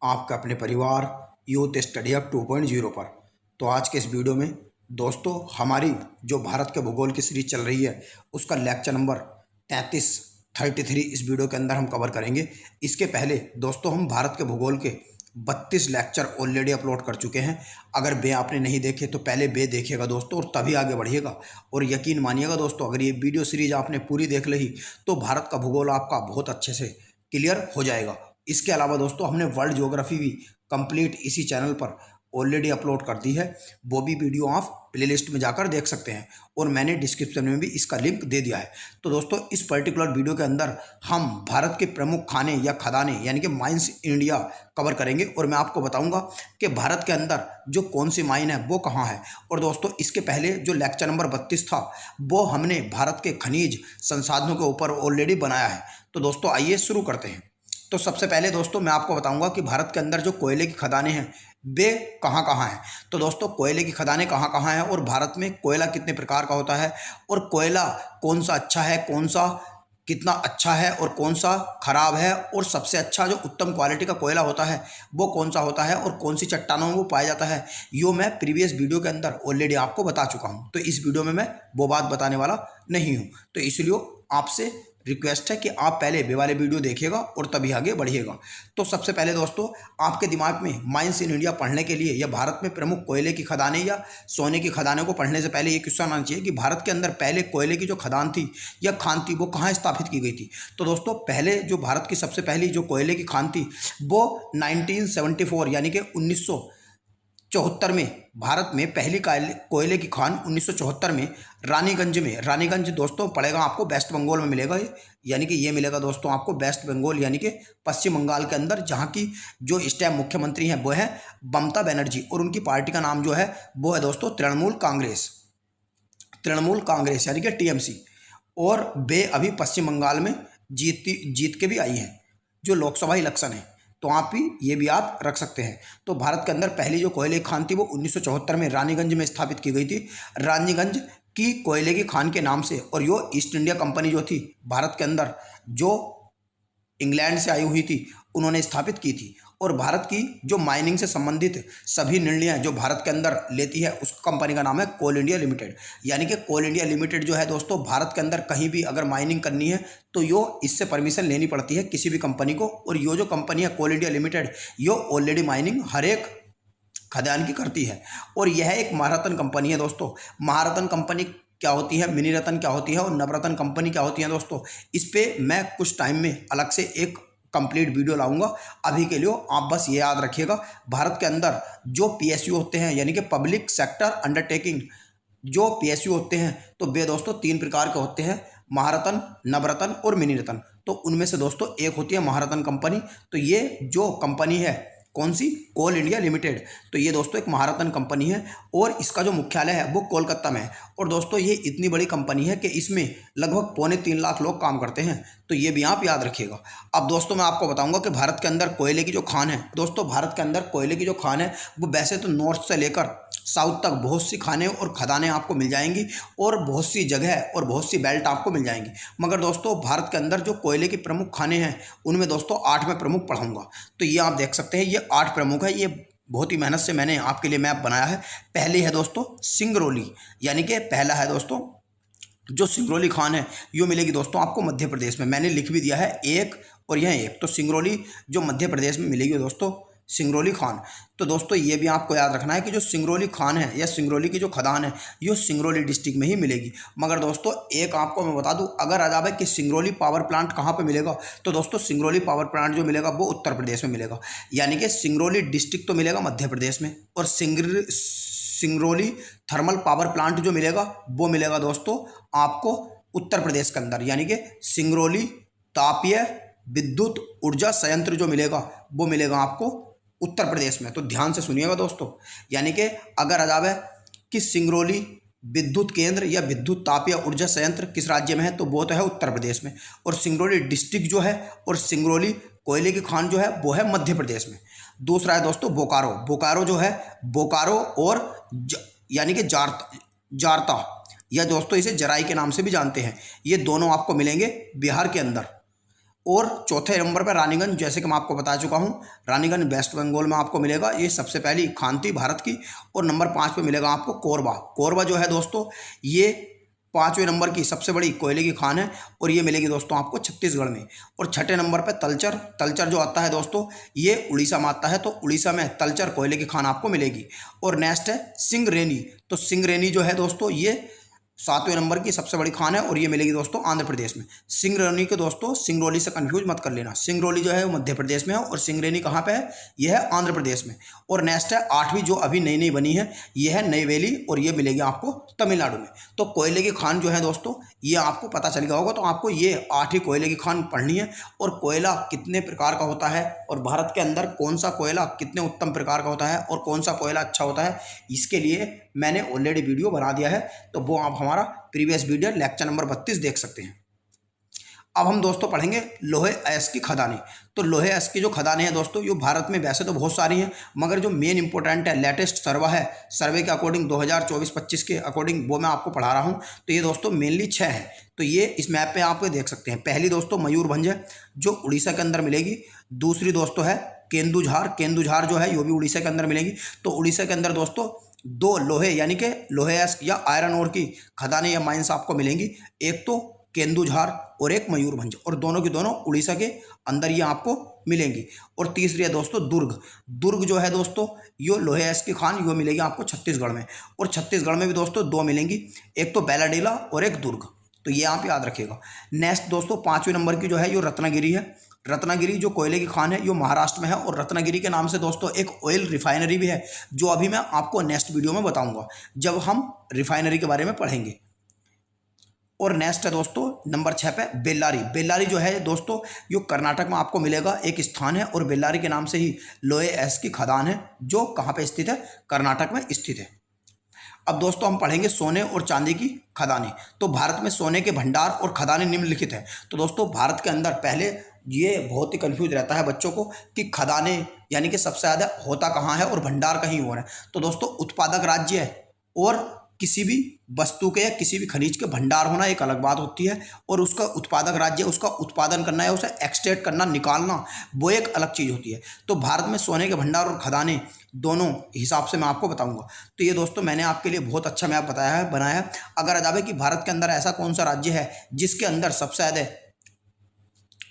आपका अपने परिवार यूथ स्टडी हब 2.0 पर। तो आज के इस वीडियो में दोस्तों हमारी जो भारत के भूगोल की सीरीज चल रही है उसका लेक्चर नंबर 33 इस वीडियो के अंदर हम कवर करेंगे। इसके पहले दोस्तों हम भारत के भूगोल के 32 लेक्चर ऑलरेडी अपलोड कर चुके हैं। अगर वे आपने नहीं देखे तो पहले वे देखिएगा दोस्तों और तभी आगे बढ़िएगा। और यकीन मानिएगा दोस्तों, अगर ये वीडियो सीरीज आपने पूरी देख ली तो भारत का भूगोल आपका बहुत अच्छे से क्लियर हो जाएगा। इसके अलावा दोस्तों हमने वर्ल्ड ज्योग्राफी भी कंप्लीट इसी चैनल पर ऑलरेडी अपलोड कर दी है। वो भी वीडियो आप प्लेलिस्ट में जाकर देख सकते हैं और मैंने डिस्क्रिप्शन में भी इसका लिंक दे दिया है। तो दोस्तों इस पर्टिकुलर वीडियो के अंदर हम भारत के प्रमुख खाने या खदानें यानी कि माइंस इंडिया कवर करेंगे और मैं आपको बताऊंगा कि भारत के अंदर जो कौन सी माइन है वो कहाँ है। और दोस्तों इसके पहले जो लेक्चर नंबर 32 था वो हमने भारत के खनिज संसाधनों के ऊपर ऑलरेडी बनाया है। तो दोस्तों आइए शुरू करते हैं। तो सबसे पहले दोस्तों मैं आपको बताऊंगा कि भारत के अंदर जो कोयले की खदानें हैं वे कहाँ कहाँ हैं। तो दोस्तों कोयले की खदानें कहाँ कहाँ हैं और भारत में कोयला कितने प्रकार का होता है और कोयला कौन सा अच्छा है, कौन सा कितना अच्छा है और कौन सा खराब है, और सबसे अच्छा जो उत्तम क्वालिटी का कोयला होता है वो कौन सा होता है और कौन सी चट्टानों में वो पाया जाता है, यो मैं प्रीवियस वीडियो के अंदर ऑलरेडी आपको बता चुका हूँ। तो इस वीडियो में मैं वो बात बताने वाला नहीं हूँ। तो इसलिए आपसे रिक्वेस्ट है कि आप पहले वे वाले वीडियो देखिएगा और तभी आगे बढ़िएगा। तो सबसे पहले दोस्तों आपके दिमाग में माइंस इन इंडिया पढ़ने के लिए या भारत में प्रमुख कोयले की खदानें या सोने की खदानों को पढ़ने से पहले ये क्वेश्चन आना चाहिए कि भारत के अंदर पहले कोयले की जो खदान थी या खान थी वो कहाँ स्थापित की गई थी। तो दोस्तों पहले जो भारत की सबसे पहली जो कोयले की खान थी वो 1974 यानी कि 1974 में भारत में पहली कोयले की खान 1974 में रानीगंज दोस्तों पड़ेगा आपको वेस्ट बंगाल में मिलेगा। यानी कि ये मिलेगा दोस्तों आपको वेस्ट बंगाल यानी कि पश्चिम बंगाल के अंदर, जहाँ की जो इस टाइम मुख्यमंत्री हैं वो है ममता बनर्जी और उनकी पार्टी का नाम जो है वो है दोस्तों तृणमूल कांग्रेस यानी कि टीएमसी। और वे अभी पश्चिम बंगाल में जीत के भी आई हैं जो लोकसभा इलेक्शन है। तो आप भी ये भी आप रख सकते हैं। तो भारत के अंदर पहली जो कोयले की खान थी वो 1974 में रानीगंज में स्थापित की गई थी, रानीगंज की कोयले की खान के नाम से। और यो ईस्ट इंडिया कंपनी जो थी भारत के अंदर जो इंग्लैंड से आई हुई थी उन्होंने स्थापित की थी। और भारत की जो माइनिंग से संबंधित सभी निर्णय जो भारत के अंदर लेती है उस कंपनी का नाम है कोल इंडिया लिमिटेड। यानी कि कोल इंडिया लिमिटेड जो है दोस्तों भारत के अंदर कहीं भी अगर माइनिंग करनी है तो यो इससे परमिशन लेनी पड़ती है किसी भी कंपनी को। और यो जो कंपनी है कोल इंडिया लिमिटेड यो ऑलरेडी माइनिंग हर एक खदान की करती है। और यह एक महारत्न कंपनी है दोस्तों। महारत्न कंपनी क्या होती है, मिनी रत्न क्या होती है और नवरत्न कंपनी क्या होती है दोस्तों, इस पे मैं कुछ टाइम में अलग से एक कंप्लीट वीडियो लाऊंगा। अभी के लिए आप बस ये याद रखिएगा भारत के अंदर जो पीएसयू होते हैं यानी कि पब्लिक सेक्टर अंडरटेकिंग जो पीएसयू होते हैं तो वे दोस्तों 3 प्रकार के होते हैं, महारत्न, नवरत्न और मिनी रत्न। तो उनमें से दोस्तों एक होती है महारत्न कंपनी। तो ये जो कंपनी है कौन सी, कोल इंडिया लिमिटेड, तो ये दोस्तों एक महारत्न कंपनी है और इसका जो मुख्यालय है वो कोलकाता में है। और दोस्तों ये इतनी बड़ी कंपनी है कि इसमें लगभग 2.25 लाख लोग काम करते हैं। तो ये भी आप याद रखिएगा। अब दोस्तों मैं आपको बताऊंगा कि भारत के अंदर कोयले की जो खान है, दोस्तों भारत के अंदर कोयले की जो खान है वो वैसे तो नॉर्थ से लेकर साउथ तक बहुत सी खाने और खदानें आपको मिल जाएंगी और बहुत सी जगह और बहुत सी बेल्ट आपको मिल जाएंगी। मगर दोस्तों भारत के अंदर जो कोयले की प्रमुख खाने हैं उनमें दोस्तों 8 में प्रमुख पढ़ाऊंगा। तो ये आप देख सकते हैं ये 8 प्रमुख है। ये बहुत ही मेहनत से मैंने आपके लिए मैप बनाया है। पहले है दोस्तों सिंगरौली, यानी कि पहला है दोस्तों जो सिंगरौली खान है यो मिलेगी दोस्तों आपको मध्य प्रदेश में। मैंने लिख भी दिया है एक और यह एक। तो सिंगरौली जो मध्य प्रदेश में मिलेगी दोस्तों सिंगरौली खान। तो दोस्तों ये भी आपको याद रखना है कि जो सिंगरौली खान है या सिंगरौली की जो खदान है ये सिंगरौली डिस्ट्रिक्ट में ही मिलेगी। मगर दोस्तों एक आपको मैं बता दूं, अगर आ जाए कि सिंगरौली पावर प्लांट कहाँ पे मिलेगा तो दोस्तों सिंगरौली पावर प्लांट जो मिलेगा वो उत्तर प्रदेश में मिलेगा। यानी कि सिंगरौली डिस्ट्रिक्ट तो मिलेगा मध्य प्रदेश में और सिंगरौली थर्मल पावर प्लांट जो मिलेगा वो मिलेगा दोस्तों आपको उत्तर प्रदेश के अंदर। यानी कि सिंगरौली तापीय विद्युत ऊर्जा संयंत्र जो मिलेगा वो मिलेगा आपको उत्तर प्रदेश में। तो ध्यान से सुनिएगा दोस्तों। यानी कि अगर आ जावे कि सिंगरौली विद्युत केंद्र या विद्युत तापीय ऊर्जा संयंत्र किस राज्य में है तो वो तो है उत्तर प्रदेश में। और सिंगरौली डिस्ट्रिक्ट जो है और सिंगरौली कोयले की खान जो है वो है मध्य प्रदेश में। दूसरा है दोस्तों बोकारो जो है बोकारो और यानी कि जारता या दोस्तों इसे जराई के नाम से भी जानते हैं। ये दोनों आपको मिलेंगे बिहार के अंदर। और चौथे नंबर पर रानीगंज, जैसे कि मैं आपको बता चुका हूँ, रानीगंज वेस्ट बंगाल में आपको मिलेगा, ये सबसे पहली खान थी भारत की। और नंबर 5 पे मिलेगा आपको कोरबा। कोरबा जो है दोस्तों ये 5वें नंबर की सबसे बड़ी कोयले की खान है और ये मिलेगी दोस्तों आपको छत्तीसगढ़ में। और छठे नंबर पर तलचर, तलचर जो आता है दोस्तों ये उड़ीसा में आता है, तो उड़ीसा में तलचर कोयले की खान आपको मिलेगी। और नेक्स्ट है सिंगरेनी, तो सिंगरेनी जो है दोस्तों ये 7वें नंबर की सबसे बड़ी खान है और ये मिलेगी दोस्तों आंध्र प्रदेश में। सिंगरौली के दोस्तों सिंगरौली से कंफ्यूज मत कर लेना, सिंगरौली जो है वो मध्य प्रदेश में है और सिंगरौली कहाँ पे है, यह है आंध्र प्रदेश में। और नेक्स्ट है 8वीं जो अभी नई नई बनी है, ये है नईवेली और ये मिलेगी आपको तमिलनाडु में। तो कोयले की खान जो है दोस्तों ये आपको पता चल गया होगा, तो आपको ये 8 ही कोयले की खान पढ़नी है। और कोयला कितने प्रकार का होता है और भारत के अंदर कौन सा कोयला कितने उत्तम प्रकार का होता है और कौन सा कोयला अच्छा होता है, इसके लिए मैंने ऑलरेडी वीडियो बना दिया है, तो वो आप हमारा प्रीवियस वीडियो लेक्चर नंबर 32 देख सकते हैं। अब हम दोस्तों पढ़ेंगे लोहे अयस्क की खदानें। तो लोहे अयस्क की जो खदानें हैं दोस्तों ये भारत में वैसे तो बहुत सारी हैं, मगर जो मेन इंपॉर्टेंट है लेटेस्ट सर्वा है, सर्वे के अकॉर्डिंग 2024-25 के अकॉर्डिंग वो मैं आपको पढ़ा रहा हूँ। तो ये दोस्तों मेनली 6 है, तो ये इस मैप पे आप देख सकते हैं। पहली दोस्तों मयूरभंज है जो उड़ीसा के अंदर मिलेगी। दूसरी दोस्तों है केंदुझार, केंदुझार जो है ये भी उड़ीसा के अंदर मिलेगी। तो उड़ीसा के अंदर दोस्तों 2 लोहे यानी कि लोहे अयस्क या आयरन ओर की खदानें या माइंस आपको मिलेंगी, एक तो केंदुझार और एक मयूरभंज, और दोनों की दोनों उड़ीसा के अंदर ये आपको मिलेंगी। और तीसरी है दोस्तों दुर्ग, दुर्ग जो है दोस्तों यो लोहे अयस्क की खान यो मिलेगी आपको छत्तीसगढ़ में। और छत्तीसगढ़ में भी दोस्तों 2 मिलेंगी, एक तो बैलाडीला और एक दुर्ग, तो ये आप याद रखिएगा। नेक्स्ट दोस्तों 5वें नंबर की जो है यो रत्नागिरी है। रत्नागिरी जो कोयले की खान है यो महाराष्ट्र में है और रत्नागिरी के नाम से दोस्तों एक ऑयल रिफाइनरी भी है, जो अभी मैं आपको नेक्स्ट वीडियो में बताऊंगा जब हम रिफाइनरी के बारे में पढ़ेंगे। और नेक्स्ट है दोस्तों नंबर 6 पे बेल्लारी। बेल्लारी जो है दोस्तों यो कर्नाटक में आपको मिलेगा, एक स्थान है और बेल्लारी के नाम से ही लोहे अयस्क की खदान है जो कहाँ पे स्थित है, कर्नाटक में स्थित है। अब दोस्तों हम पढ़ेंगे सोने और चांदी की खदानें। तो भारत में सोने के भंडार और खदानें निम्नलिखित हैं। तो दोस्तों भारत के अंदर पहले ये बहुत ही कंफ्यूज रहता है बच्चों को कि खदानें यानी कि सबसे ज़्यादा होता कहाँ है और भंडार कहीं और है। तो दोस्तों उत्पादक राज्य है और किसी भी वस्तु के या किसी भी खनिज के भंडार होना एक अलग बात होती है, और उसका उत्पादक राज्य उसका उत्पादन करना है, उसे एक्सट्रैक्ट करना निकालना वो एक अलग चीज़ होती है। तो भारत में सोने के भंडार और खदानें दोनों हिसाब से मैं आपको बताऊंगा। तो ये दोस्तों मैंने आपके लिए बहुत अच्छा मैप बताया है, बनाया है। अगर आ जावे कि भारत के अंदर ऐसा कौन सा राज्य है जिसके अंदर सबसे ज़्यादा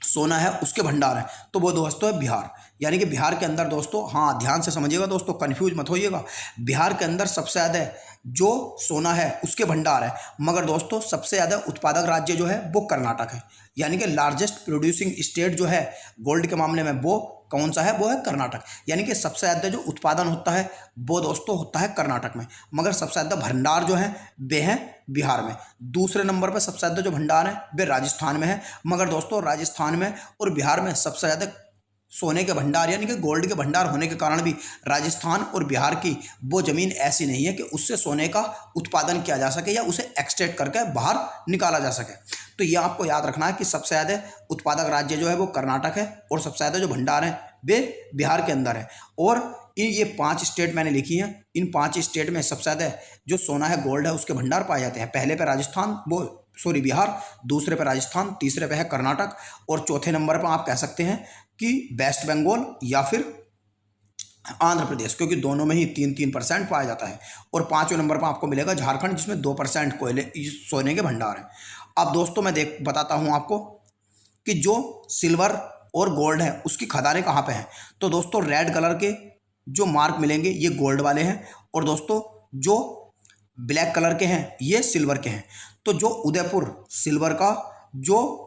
सोना है उसके भंडार है, तो वो दोस्तों है बिहार। यानी कि बिहार के अंदर दोस्तों, हाँ ध्यान से समझिएगा दोस्तों, कंफ्यूज मत होइएगा, बिहार के अंदर सबसे ज़्यादा जो सोना है उसके भंडार है। मगर दोस्तों सबसे ज़्यादा उत्पादक राज्य जो है वो कर्नाटक है, यानी कि लार्जेस्ट प्रोड्यूसिंग स्टेट जो है गोल्ड के मामले में वो कौन सा है, वो है कर्नाटक। यानी कि सबसे ज़्यादा जो उत्पादन होता है वो दोस्तों होता है कर्नाटक में, मगर सबसे ज़्यादा भंडार जो है वे हैं बिहार में। दूसरे नंबर पर सबसे ज़्यादा जो भंडार है वे राजस्थान में है, मगर दोस्तों राजस्थान में और बिहार में सबसे ज़्यादा सोने के भंडार यानी कि गोल्ड के भंडार होने के कारण भी राजस्थान और बिहार की वो ज़मीन ऐसी नहीं है कि उससे सोने का उत्पादन किया जा सके या उसे एक्सट्रैक्ट करके बाहर निकाला जा सके। तो ये आपको याद रखना है कि सबसे ज़्यादा उत्पादक राज्य जो है वो कर्नाटक है और सबसे ज़्यादा जो भंडार हैं वे बिहार के अंदर है। और ये 5 स्टेट मैंने लिखी हैं, इन 5 स्टेट में सबसे ज़्यादा जो सोना है गोल्ड है उसके भंडार पाए जाते हैं। पहले पे राजस्थान बिहार, दूसरे पे राजस्थान, तीसरे पे है कर्नाटक और चौथे नंबर पर आप कह सकते हैं कि वेस्ट बंगाल या फिर आंध्र प्रदेश, क्योंकि दोनों में ही 3-3% पाया जाता है। और 5वें नंबर पर आपको मिलेगा झारखंड जिसमें 2% कोयले सोने के भंडार हैं। अब दोस्तों मैं बताता हूँ आपको कि जो सिल्वर और गोल्ड है उसकी खदानें कहाँ पे हैं। तो दोस्तों रेड कलर के जो मार्क मिलेंगे ये गोल्ड वाले हैं और दोस्तों जो ब्लैक कलर के हैं ये सिल्वर के हैं। तो जो उदयपुर सिल्वर का जो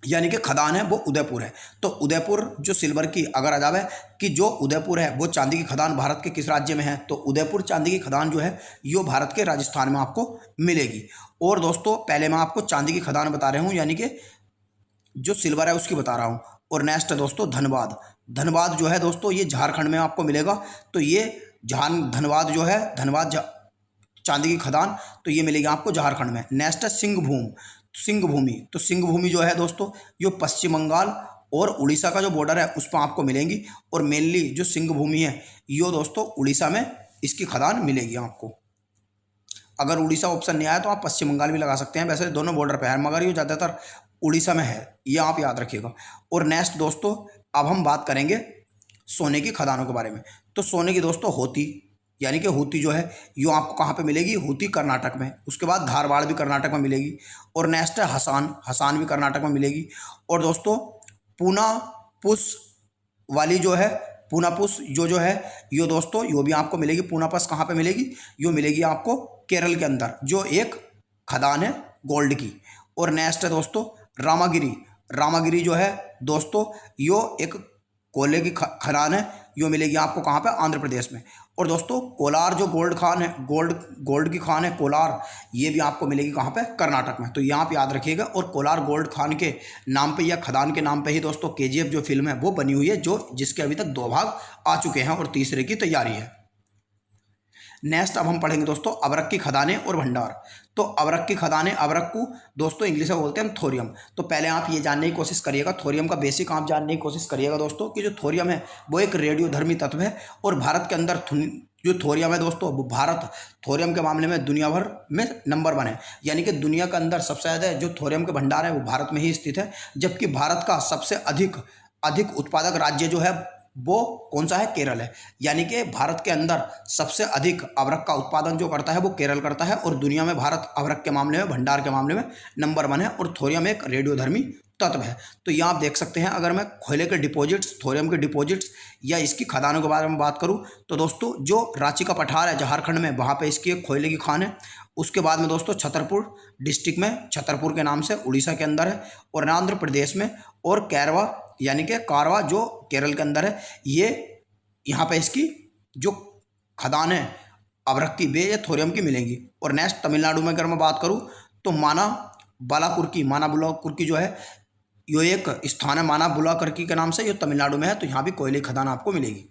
यानी कि खदान है वो उदयपुर है। तो उदयपुर जो सिल्वर की अगर आ जावे कि जो उदयपुर है वो चांदी की खदान भारत के किस राज्य में है, तो उदयपुर चांदी की खदान जो है यो भारत के राजस्थान में आपको मिलेगी। और दोस्तों पहले मैं आपको चांदी की खदान बता रहा हूँ यानी कि जो सिल्वर है उसकी बता रहा हूँ। और नेक्स्ट है दोस्तों धनबाद। धनबाद जो है दोस्तों ये झारखंड में आपको मिलेगा। तो ये धनबाद जो है धनबाद चांदी की खदान तो ये मिलेगी आपको झारखंड में। नेक्स्ट है सिंहभूमि। तो सिंहभूमि जो है दोस्तों ये पश्चिम बंगाल और उड़ीसा का जो बॉर्डर है उस पर आपको मिलेंगी। और मेनली जो सिंहभूमि है ये दोस्तों उड़ीसा में इसकी खदान मिलेगी आपको। अगर उड़ीसा ऑप्शन नहीं आया तो आप पश्चिम बंगाल भी लगा सकते हैं, वैसे दोनों बॉर्डर पे है मगर ये ज़्यादातर उड़ीसा में है, ये आप याद रखिएगा। और नेक्स्ट दोस्तों अब हम बात करेंगे सोने की खदानों के बारे में। तो सोने की दोस्तों होती यानी कि हूती जो है यो आपको कहाँ पे मिलेगी, हूती कर्नाटक में। उसके बाद धारवाड़ भी कर्नाटक में मिलेगी। और नेक्स्ट है हसान, हसान भी कर्नाटक में मिलेगी। और दोस्तों पूना पुस वाली जो है, पूना पुस जो है यो दोस्तों यो भी आपको मिलेगी। पूना पुस कहाँ पे मिलेगी, यो मिलेगी आपको केरल के अंदर, जो एक खदान है गोल्ड की। और नेक्स्ट है दोस्तों रामागिरी, रामागिरी जो है दोस्तों यो एक कोयले की खदान है, यो मिलेगी आपको कहाँ पे, आंध्र प्रदेश में। और दोस्तों कोलार जो गोल्ड खान है, गोल्ड की खान है कोलार, ये भी आपको मिलेगी कहाँ पे, कर्नाटक में। तो यहाँ पे याद रखिएगा। और कोलार गोल्ड खान के नाम पे या खदान के नाम पे ही दोस्तों KGF जो फिल्म है वो बनी हुई है, जो जिसके अभी तक 2 भाग आ चुके हैं और तीसरे की तैयारी है। नेक्स्ट अब हम पढ़ेंगे दोस्तों अबरक की खदानें और भंडार। तो अबरक की खदानें, अबरक को दोस्तों इंग्लिश में बोलते हैं थोरियम। तो पहले आप ये जानने की कोशिश करिएगा, थोरियम का बेसिक आप जानने की कोशिश करिएगा दोस्तों कि जो थोरियम है वो एक रेडियोधर्मी तत्व है। और भारत के अंदर जो थोरियम है दोस्तों, वो भारत थोरियम के मामले में दुनिया भर में नंबर 1 है। यानी कि दुनिया के अंदर सबसे ज़्यादा जो थोरियम के भंडार है वो भारत में ही स्थित है। जबकि भारत का सबसे अधिक उत्पादक राज्य जो है वो कौन सा है, केरल है। यानी कि भारत के अंदर सबसे अधिक अबरक का उत्पादन जो करता है वो केरल करता है। और दुनिया में भारत अबरक के मामले में, भंडार के मामले में नंबर 1 है। और थोरियम एक रेडियोधर्मी तत्व है। तो यहाँ आप देख सकते हैं, अगर मैं कोयले के डिपॉजिट्स, थोरियम के डिपॉजिट्स या इसकी खदानों के बारे में बात करूँ तो दोस्तों जो रांची का पठार है झारखंड में, वहाँ पे इसकी एक कोयले की खान है। उसके बाद में दोस्तों छतरपुर डिस्ट्रिक्ट में, छतरपुर के नाम से उड़ीसा के अंदर है। और आंध्र प्रदेश में, और कैरवा यानी कि कारवा जो केरल के अंदर है, ये यहाँ पे इसकी जो खदान है अबरक की, वे ये थोरियम की मिलेंगी। और नेक्स्ट तमिलनाडु में अगर मैं बात करूँ तो माना बुलाकुर्की जो है यो एक स्थान है, माना बुलाकुर्की के नाम से, ये तमिलनाडु में है। तो यहाँ भी कोयले की खदान आपको मिलेगी।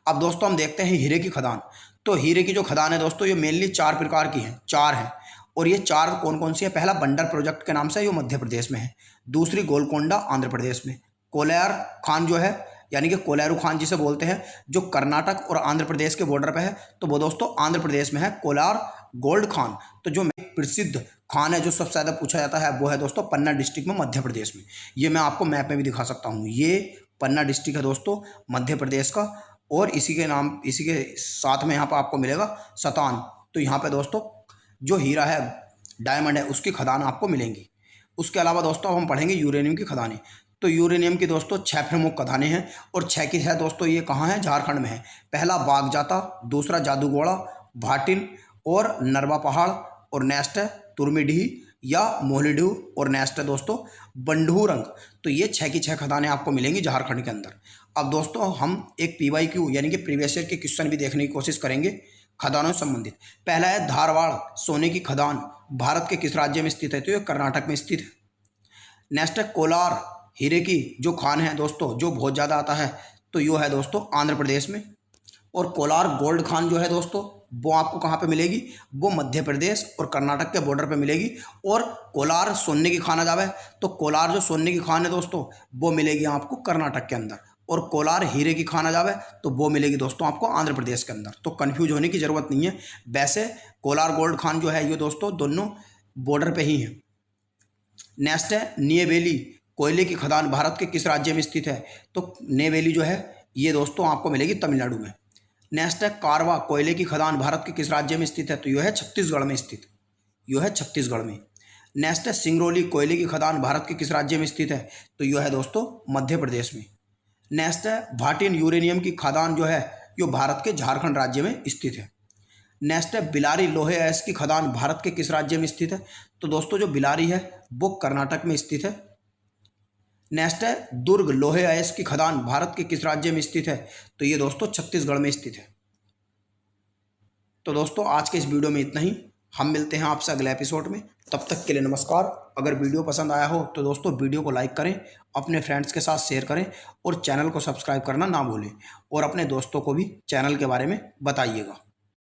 अब दोस्तों हम देखते हैं हीरे की खदान। तो हीरे की जो खदान है दोस्तों ये मेनली 4 प्रकार की हैं, 4 हैं। और ये 4 कौन कौन सी है, पहला बंडर प्रोजेक्ट के नाम से, ये मध्य प्रदेश में है। दूसरी गोलकोंडा आंध्र प्रदेश में। कोलार खान जो है यानी कि कोलारू खान जिसे बोलते हैं, जो कर्नाटक और आंध्र प्रदेश के बॉर्डर पे है, तो वो दोस्तों आंध्र प्रदेश में है, कोलार गोल्ड खान। तो जो प्रसिद्ध खान है जो सबसे ज़्यादा पूछा जाता है वो है दोस्तों पन्ना डिस्ट्रिक्ट में, मध्य प्रदेश में। ये मैं आपको मैप में भी दिखा सकता हूँ। ये पन्ना डिस्ट्रिक्ट है दोस्तों मध्य प्रदेश का। और इसी के साथ में यहाँ पर आपको मिलेगा सतान। तो यहाँ पे दोस्तों जो हीरा है, डायमंड है, उसकी खदान आपको मिलेंगी। उसके अलावा दोस्तों हम पढ़ेंगे यूरेनियम की खदानें। तो यूरेनियम की दोस्तों 6 प्रमुख खदानें हैं। और 6 की है दोस्तों, ये कहाँ है, झारखंड में है। पहला बागजाता, दूसरा जादूगोड़ा, भाटिन और नरवा पहाड़, और नेक्स्ट है तुर्मीडीह या मोहलीडीह, और नेक्स्ट है दोस्तों बंडूरंग। तो ये 6 की 6 खदानें आपको मिलेंगी झारखंड के अंदर। अब दोस्तों हम एक PYQ यानी कि प्रीवियस ईयर के क्वेश्चन भी देखने की कोशिश करेंगे खदानों से संबंधित। पहला है धारवाड़ सोने की खदान भारत के किस राज्य में स्थित है, तो ये कर्नाटक में स्थित है। नेक्स्ट है कोलार हीरे की जो खान है दोस्तों, जो बहुत ज़्यादा आता है, तो यो है दोस्तों आंध्र प्रदेश में। और कोलार गोल्ड खान जो है दोस्तों वो आपको कहाँ पे मिलेगी, वो मध्य प्रदेश और कर्नाटक के बॉर्डर पे मिलेगी। और कोलार सोने की खान आ जावे, तो कोलार जो सोने की खान है दोस्तों वो मिलेगी आपको कर्नाटक के अंदर। और कोलार हीरे की खान आ जावे तो वो मिलेगी दोस्तों आपको आंध्र प्रदेश के अंदर। तो कन्फ्यूज होने की ज़रूरत नहीं है। वैसे कोलार गोल्ड खान जो है ये दोस्तों दोनों बॉर्डर पे ही हैं। नेक्स्ट है नियवेली कोयले की खदान भारत के किस राज्य में स्थित है, तो नेवेली जो है ये दोस्तों आपको मिलेगी तमिलनाडु में। नेक्स्ट है कारवा कोयले की खदान भारत के किस राज्य में स्थित है, तो यह है छत्तीसगढ़ में स्थित, यह है छत्तीसगढ़ में। नेक्स्ट है सिंगरौली कोयले की खदान भारत के किस राज्य में स्थित है, तो यह है दोस्तों मध्य प्रदेश में। नेक्स्ट है भाटिन यूरेनियम की खदान जो है यो भारत के झारखंड राज्य में स्थित है। नेक्स्ट है बिलारी लोहे अयस्क की खदान भारत के किस राज्य में स्थित है, तो दोस्तों जो बिलारी है वो कर्नाटक में स्थित है। नेक्स्ट है दुर्ग लोहे अयस्क की खदान भारत के किस राज्य में स्थित है, तो ये दोस्तों छत्तीसगढ़ में स्थित है। तो दोस्तों आज के इस वीडियो में इतना ही। हम मिलते हैं आपसे अगले एपिसोड में। तब तक के लिए नमस्कार। अगर वीडियो पसंद आया हो तो दोस्तों वीडियो को लाइक करें, अपने फ्रेंड्स के साथ शेयर करें और चैनल को सब्सक्राइब करना ना भूलें। और अपने दोस्तों को भी चैनल के बारे में बताइएगा।